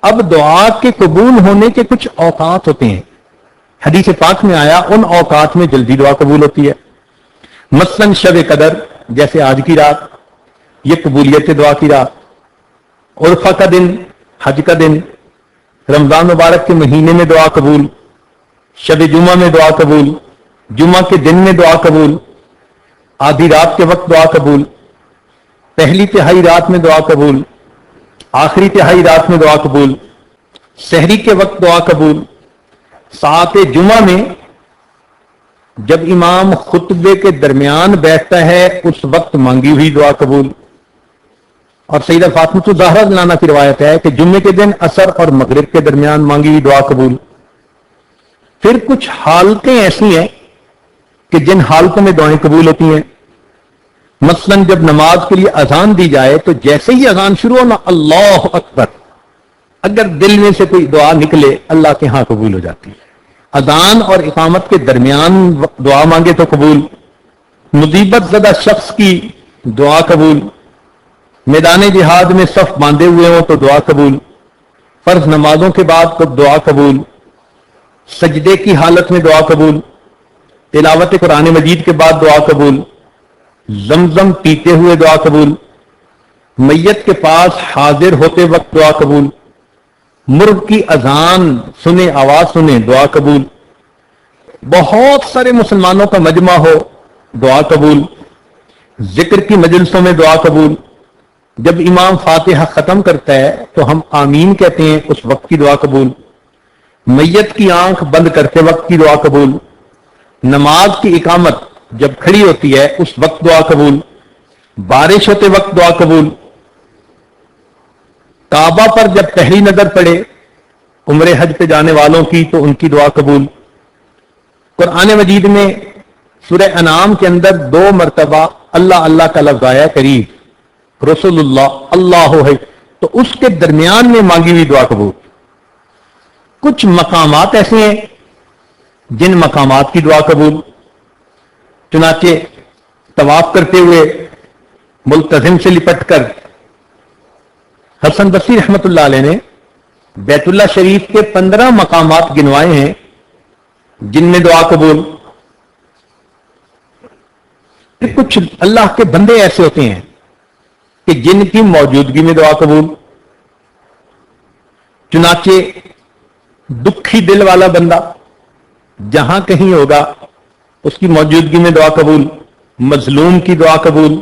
اب دعا کے قبول ہونے کے کچھ اوقات ہوتے ہیں. حدیث پاک میں آیا ان اوقات میں جلدی دعا قبول ہوتی ہے. مثلاً شب قدر جیسے آج کی رات، یہ قبولیت دعا کی رات. عرفہ کا دن، حج کا دن، رمضان مبارک کے مہینے میں دعا قبول، شب جمعہ میں دعا قبول، جمعہ کے دن میں دعا قبول، آدھی رات کے وقت دعا قبول، پہلی تہائی رات میں دعا قبول، آخری تہائی رات میں دعا قبول، سحری کے وقت دعا قبول، ساعت جمعہ میں جب امام خطبے کے درمیان بیٹھتا ہے اس وقت مانگی ہوئی دعا قبول. اور سیدہ فاطمہ الزہرا رضی اللہ عنہا کی روایت ہے کہ جمعے کے دن عصر اور مغرب کے درمیان مانگی ہوئی دعا قبول. پھر کچھ حالتیں ایسی ہیں کہ جن حالتوں میں دعائیں قبول ہوتی ہیں. مثلاً جب نماز کے لیے اذان دی جائے تو جیسے ہی اذان شروع ہونا اللہ اکبر، اگر دل میں سے کوئی دعا نکلے اللہ کے ہاں قبول ہو جاتی ہے. اذان اور اقامت کے درمیان دعا مانگے تو قبول. مصیبت زدہ شخص کی دعا قبول. میدان جہاد میں صف باندھے ہوئے ہوں تو دعا قبول. فرض نمازوں کے بعد تو دعا قبول. سجدے کی حالت میں دعا قبول. تلاوت قرآن مجید کے بعد دعا قبول. زمزم پیتے ہوئے دعا قبول. میت کے پاس حاضر ہوتے وقت دعا قبول. مرغ کی اذان سنے، آواز سنے، دعا قبول. بہت سارے مسلمانوں کا مجمع ہو دعا قبول. ذکر کی مجلسوں میں دعا قبول. جب امام فاتحہ ختم کرتا ہے تو ہم آمین کہتے ہیں، اس وقت کی دعا قبول. میت کی آنکھ بند کرتے وقت کی دعا قبول. نماز کی اقامت جب کھڑی ہوتی ہے اس وقت دعا قبول. بارش ہوتے وقت دعا قبول. کعبہ پر جب پہلی نظر پڑے عمرے حج پہ جانے والوں کی تو ان کی دعا قبول. قرآن مجید میں سورہ انعام کے اندر 2 مرتبہ اللہ اللہ کا لفظ آیا قریب، رسول اللہ اللہ ہے، تو اس کے درمیان میں مانگی ہوئی دعا قبول. کچھ مقامات ایسے ہیں جن مقامات کی دعا قبول. چنانچہ طواف کرتے ہوئے ملتزم سے لپٹ کر حسن بصری رحمت اللہ علیہ نے بیت اللہ شریف کے 15 مقامات گنوائے ہیں جن میں دعا قبول. کچھ اللہ کے بندے ایسے ہوتے ہیں کہ جن کی موجودگی میں دعا قبول. چنانچہ دکھی دل والا بندہ جہاں کہیں ہوگا اس کی موجودگی میں دعا قبول. مظلوم کی دعا قبول،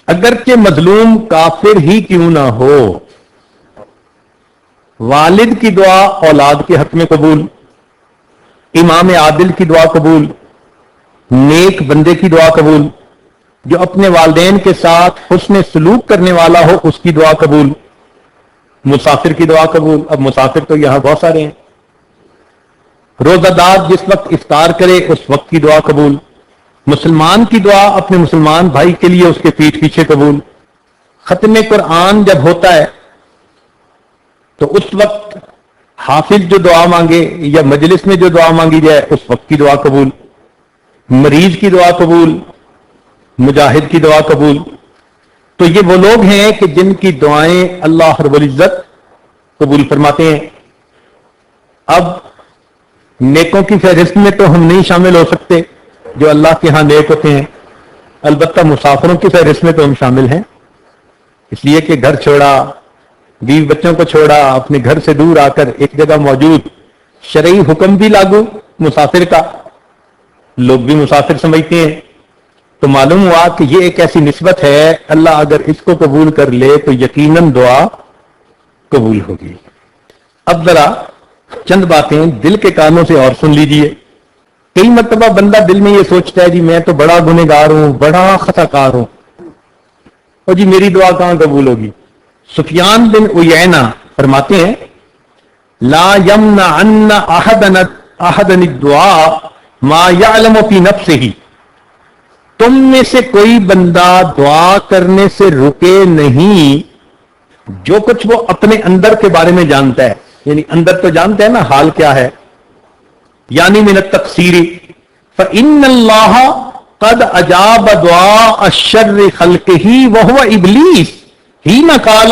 اگرچہ مظلوم کافر ہی کیوں نہ ہو. والد کی دعا اولاد کے حق میں قبول. امام عادل کی دعا قبول. نیک بندے کی دعا قبول. جو اپنے والدین کے ساتھ حسن سلوک کرنے والا ہو اس کی دعا قبول. مسافر کی دعا قبول. اب مسافر تو یہاں بہت سارے ہیں. روزہ دار جس وقت افطار کرے اس وقت کی دعا قبول. مسلمان کی دعا اپنے مسلمان بھائی کے لیے اس کے پیٹھ پیچھے قبول. ختم قرآن جب ہوتا ہے تو اس وقت حافظ جو دعا مانگے یا مجلس میں جو دعا مانگی جائے اس وقت کی دعا قبول. مریض کی دعا قبول، مجاہد کی دعا قبول. تو یہ وہ لوگ ہیں کہ جن کی دعائیں اللہ رب العزت قبول فرماتے ہیں. اب نیکوں کی فہرست میں تو ہم نہیں شامل ہو سکتے جو اللہ کے ہاں نیک ہوتے ہیں، البتہ مسافروں کی فہرست میں تو ہم شامل ہیں، اس لیے کہ گھر چھوڑا، بیوی بچوں کو چھوڑا، اپنے گھر سے دور آ کر ایک جگہ موجود. شرعی حکم بھی لاگو مسافر کا، لوگ بھی مسافر سمجھتے ہیں. تو معلوم ہوا کہ یہ ایک ایسی نسبت ہے، اللہ اگر اس کو قبول کر لے تو یقیناً دعا قبول ہوگی. اب ذرا چند باتیں دل کے کانوں سے اور سن لیجئے. کئی مرتبہ بندہ دل میں یہ سوچتا ہے جی میں تو بڑا گنہگار ہوں، بڑا خطا کار ہوں، اور جی میری دعا کہاں قبول ہوگی. سفیان بن عیینہ فرماتے ہیں لا یمنعن احدا الدعاء ما یعلم فی نفسہ، تم میں سے کوئی بندہ دعا کرنے سے رکے نہیں جو کچھ وہ اپنے اندر کے بارے میں جانتا ہے. یعنی اندر تو جانتا ہے نا حال کیا ہے. یعنی من التقصیر فإن اللہ قد اجاب دعاء الشر خلقہ وهو ابلیس حین قال